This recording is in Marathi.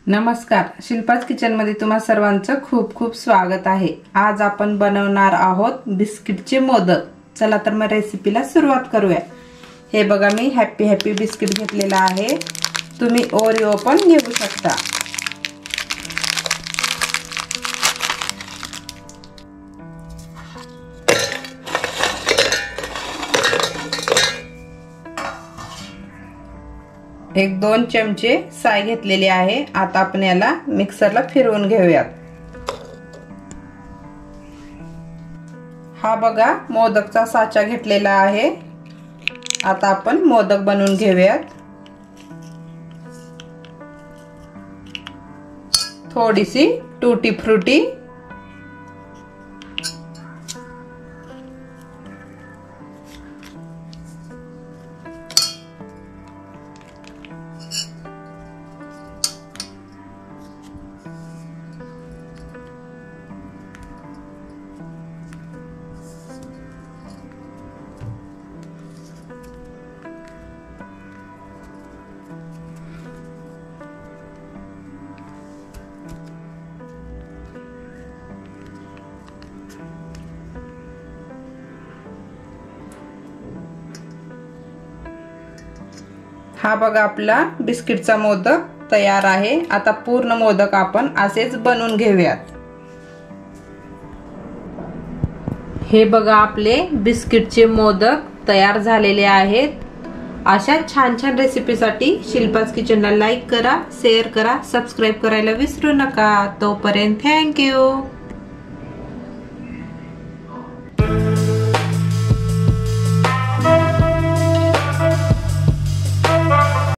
नमस्कार, शिल्पाज किचन मध्ये तुम्हा सर्वांचं खूप खूप स्वागत आहे। आज आपण बनवणार आहोत बिस्किटचे मोदक। चला तर मग रेसिपीला सुरुवात करूया। हे बघा, मी हॅपी हॅपी बिस्किट घेतलेला आहे। तुम्ही ओरिओ पण घेऊ शकता। एक 2 चमचे साय घेतलेले आहे। आता आपण याला मिक्सरला फिरवून घेऊयात। हा बघा, मोदकचा साचा घेतलेला आहे। आता आपण मोदक बनवून घेऊयात। थोडीशी टूटी फ्रूटी, हा बघा, आपला बिस्किटचा मोदक तयार आहे। आता पूर्ण मोदक आपण असेच बनवून घेऊयात। हे बघा, आपले बिस्किटचे मोदक तयार झालेले आहेत। अशा छान छान रेसिपीसाठी शिल्पाज किचनला लाईक करा, शेअर करा, सबस्क्राइब करायला विसरू नका। तोपर्यंत थँक यू।